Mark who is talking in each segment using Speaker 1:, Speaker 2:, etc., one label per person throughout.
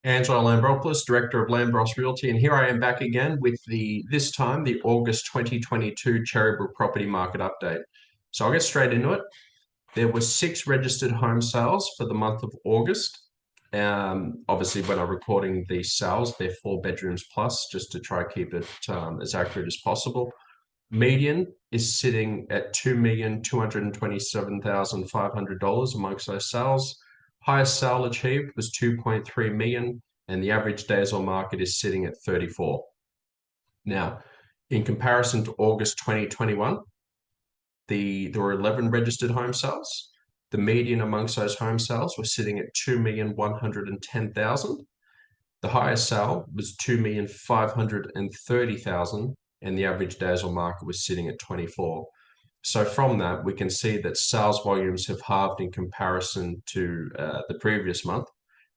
Speaker 1: Angelo Lambropoulos, Director of Lambros Realty, and here I am back again with this time the August 2022 Cherrybrook property market update. So I'll get straight into it. There were 6 registered home sales for the month of August. Obviously, when I'm recording these sales, they're 4 bedrooms plus, just to try to keep it as accurate as possible. Median is sitting at $2,227,500 amongst those sales. Highest sale achieved was 2.3 million, and the average days on market is sitting at 34. Now, in comparison to August 2021, there were 11 registered home sales. The median amongst those home sales was sitting at 2,110,000. The highest sale was 2,530,000, and the average days on market was sitting at 24. So from that, we can see that sales volumes have halved in comparison to the previous month,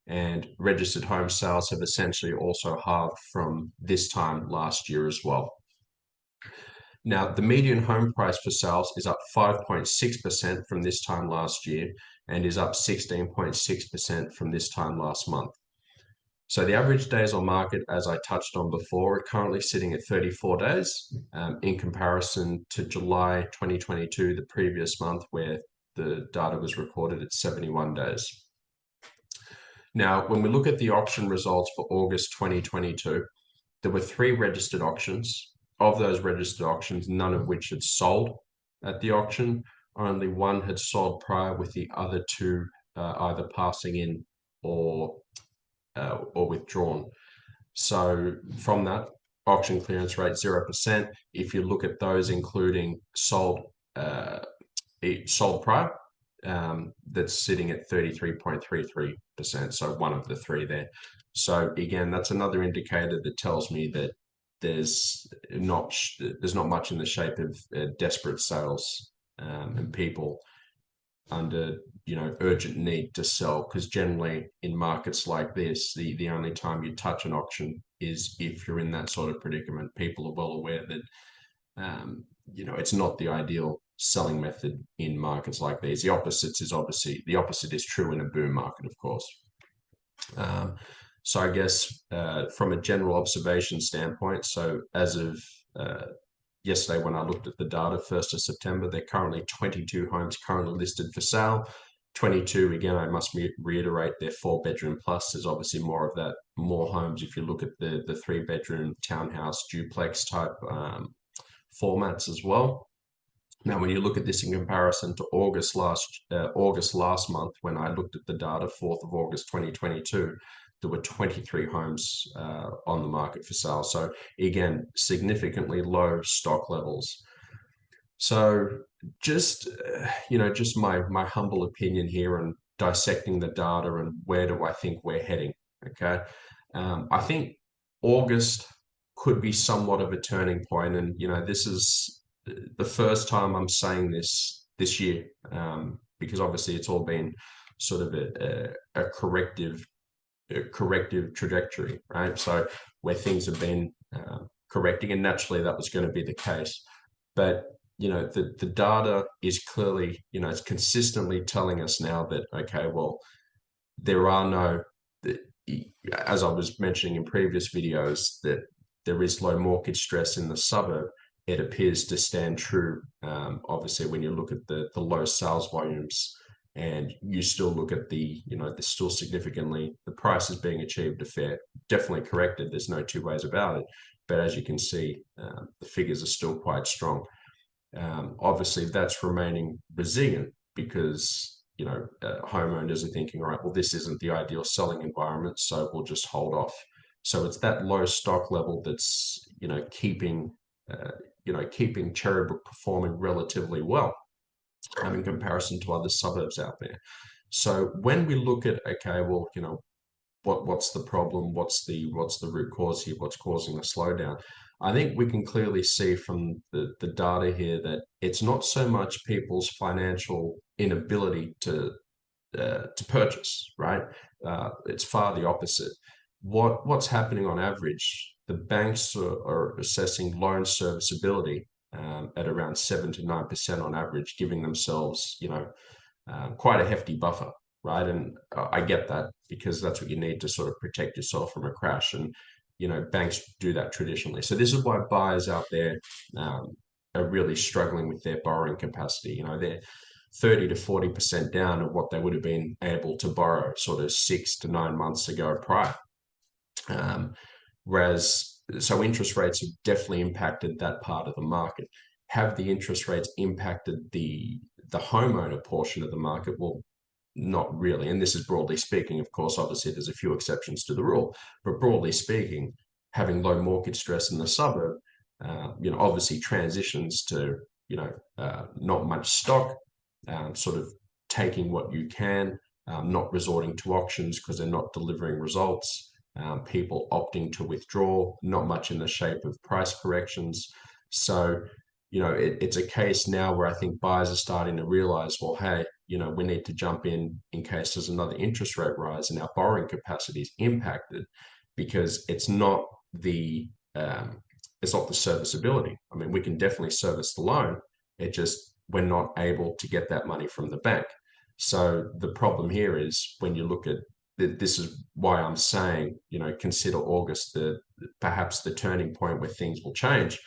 Speaker 1: and registered home sales have essentially also halved from this time last year as well. Now, the median home price for sales is up 5.6% from this time last year and is up 16.6% from this time last month. So the average days on market, as I touched on before, are currently sitting at 34 days in comparison to July 2022, the previous month, where the data was recorded at 71 days. Now, when we look at the auction results for August 2022, there were 3 registered auctions. Of those registered auctions, none of which had sold at the auction. Only one had sold prior, with the other 2 either passing in or withdrawn. So from that, auction clearance rate 0%. If you look at those including sold prior, that's sitting at 33.33%. So one of the 3 there. So again, that's another indicator that tells me that there's not much in the shape of desperate sales and people under urgent need to sell, because generally in markets like this, the only time you touch an auction is if you're in that sort of predicament. People are well aware that it's not the ideal selling method in markets like these. The opposite is true in a boom market, of course. So I guess from a general observation standpoint, so as of yesterday, when I looked at the data, 1st of September, there are currently 22 homes currently listed for sale. 22, again, I must reiterate, they're 4 bedroom plus. There's obviously more of that, more homes if you look at the 3 bedroom townhouse duplex type formats as well. Now, when you look at this in comparison to August last month, when I looked at the data, 4th of August 2022, there were 23 homes on the market for sale. So again, significantly low stock levels. So just my humble opinion here and dissecting the data and where do I think we're heading. Okay, I think August could be somewhat of a turning point, and this is the first time I'm saying this year, because obviously it's all been sort of a corrective trajectory, right? So where things have been correcting, and naturally that was going to be the case. But the data is clearly, it's consistently telling us now that, okay, well, there are no, as I was mentioning in previous videos, that there is low mortgage stress in the suburb. It appears to stand true. Obviously, when you look at the low sales volumes, and you still look at there's still significantly, the price is being achieved a fair, definitely corrected. There's no 2 ways about it. But as you can see, the figures are still quite strong. Obviously, that's remaining resilient because, homeowners are thinking, all right, well, this isn't the ideal selling environment, so we'll just hold off. So it's that low stock level that's, keeping Cherrybrook performing relatively well in comparison to other suburbs out there. So when we look at, okay, well, what's the problem? What's the root cause here? What's causing the slowdown? I think we can clearly see from the data here that it's not so much people's financial inability to purchase, right? It's far the opposite. What's happening on average? The banks are assessing loan serviceability at around 7 to 9% on average, giving themselves, quite a hefty buffer. right? And I get that, because that's what you need to sort of protect yourself from a crash. And, banks do that traditionally. So this is why buyers out there are really struggling with their borrowing capacity. They're 30 to 40% down of what they would have been able to borrow sort of 6 to 9 months ago prior. Um, so interest rates have definitely impacted that part of the market. Have the interest rates impacted the homeowner portion of the market? Well, not really. And this is broadly speaking. Of course, obviously there's a few exceptions to the rule, but broadly speaking, having low mortgage stress in the suburb, obviously transitions to, not much stock, sort of taking what you can, not resorting to auctions because they're not delivering results, people opting to withdraw, not much in the shape of price corrections. So, it's a case now where I think buyers are starting to realize, well, hey, we need to jump in case there's another interest rate rise and our borrowing capacity is impacted, because it's not the serviceability. I mean, we can definitely service the loan. It just, we're not able to get that money from the bank. So the problem here is, when you look at this is why I'm saying, consider August perhaps the turning point where things will change.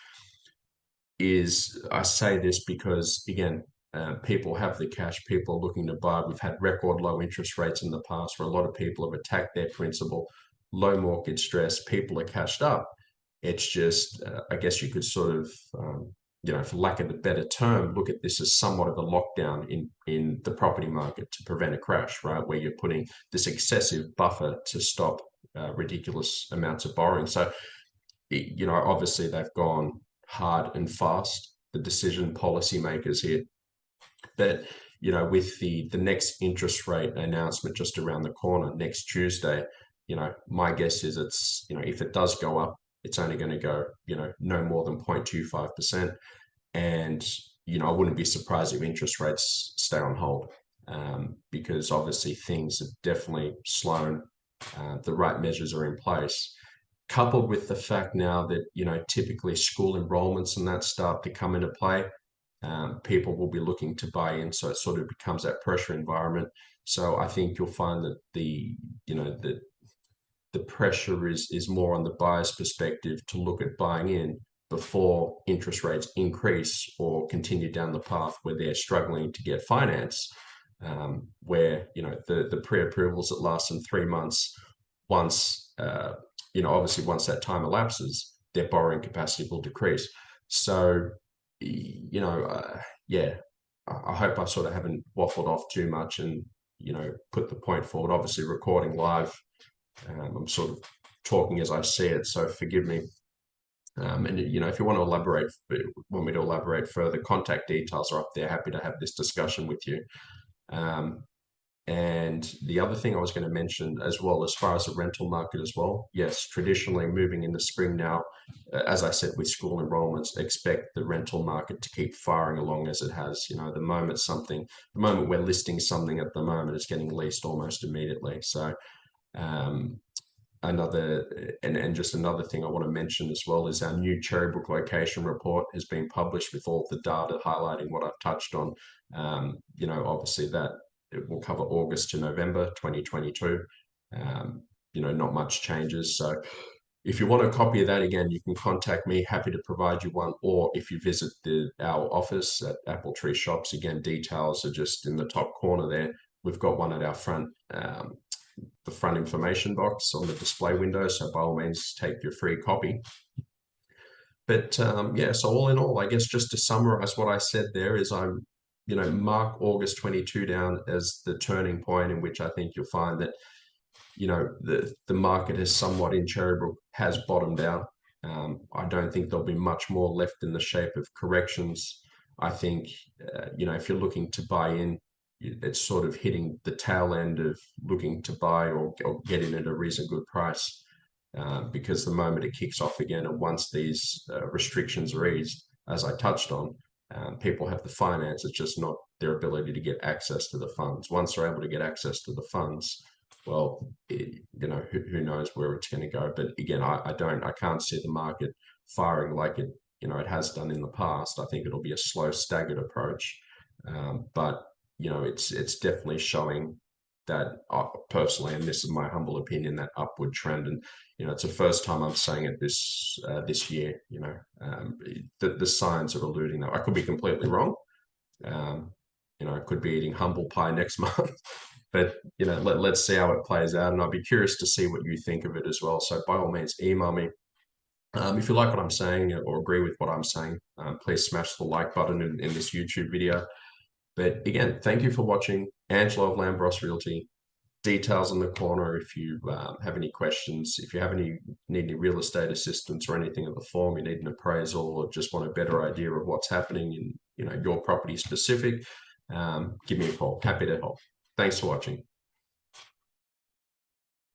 Speaker 1: I say this because, again, people have the cash, people are looking to buy. We've had record low interest rates in the past where a lot of people have attacked their principal, low mortgage stress, people are cashed up. It's just, I guess you could sort of, for lack of a better term, look at this as somewhat of a lockdown in the property market to prevent a crash, right? Where you're putting this excessive buffer to stop ridiculous amounts of borrowing. So, obviously they've gone hard and fast, the decision policymakers here. But, with the next interest rate announcement just around the corner next Tuesday, my guess is it's, if it does go up, it's only going to go, no more than 0.25%. And, I wouldn't be surprised if interest rates stay on hold, because obviously things have definitely slowed. The right measures are in place, coupled with the fact now that, typically school enrollments and that start to come into play. People will be looking to buy in, so it sort of becomes that pressure environment. So I think you'll find that the pressure is more on the buyer's perspective to look at buying in before interest rates increase or continue down the path where they're struggling to get finance, where, the pre-approvals that last them 3 months, once, obviously once that time elapses, their borrowing capacity will decrease. So, yeah, I hope I sort of haven't waffled off too much and, put the point forward. Obviously recording live, I'm sort of talking as I see it, so forgive me. And, if you want me to elaborate further, contact details are up there. Happy to have this discussion with you. And the other thing I was going to mention as well, as far as the rental market as well, yes, traditionally moving into spring now, as I said, with school enrollments, expect the rental market to keep firing along as it has. The moment we're listing something at the moment, it's getting leased almost immediately. So, just another thing I want to mention as well is our new Cherrybrook location report has been published with all the data highlighting what I've touched on. Obviously that it will cover August to November 2022. Not much changes. So if you want a copy of that, again, you can contact me. Happy to provide you one. Or if you visit our office at Apple Tree Shops, again, details are just in the top corner there. We've got one at our front, the front information box on the display window. So by all means, take your free copy. But yeah, so all in all, I guess just to summarize what I said there is mark August 22 down as the turning point in which I think you'll find that, the market has somewhat in Cherrybrook has bottomed out. I don't think there'll be much more left in the shape of corrections. I think, if you're looking to buy in, it's sort of hitting the tail end of looking to buy or get in at a reasonably good price, because the moment it kicks off again, and once these restrictions are eased, as I touched on, people have the finance. It's just not their ability to get access to the funds. Once they're able to get access to the funds, well, who knows where it's going to go. But again, I can't see the market firing like it has done in the past. I think it'll be a slow, staggered approach. But it's definitely showing that personally, and this is my humble opinion, that upward trend. And it's the first time I'm saying it this year. The signs are alluding that. I could be completely wrong. I could be eating humble pie next month. But let's see how it plays out, and I'll be curious to see what you think of it as well. So by all means, email me. If you like what I'm saying or agree with what I'm saying, please smash the like button in this YouTube video. But again, thank you for watching. Angelo of Lambros Realty. Details in the corner if you have any questions. If you need any real estate assistance or anything of the form, you need an appraisal or just want a better idea of what's happening in your property specific, give me a call. Happy to help. Thanks for watching.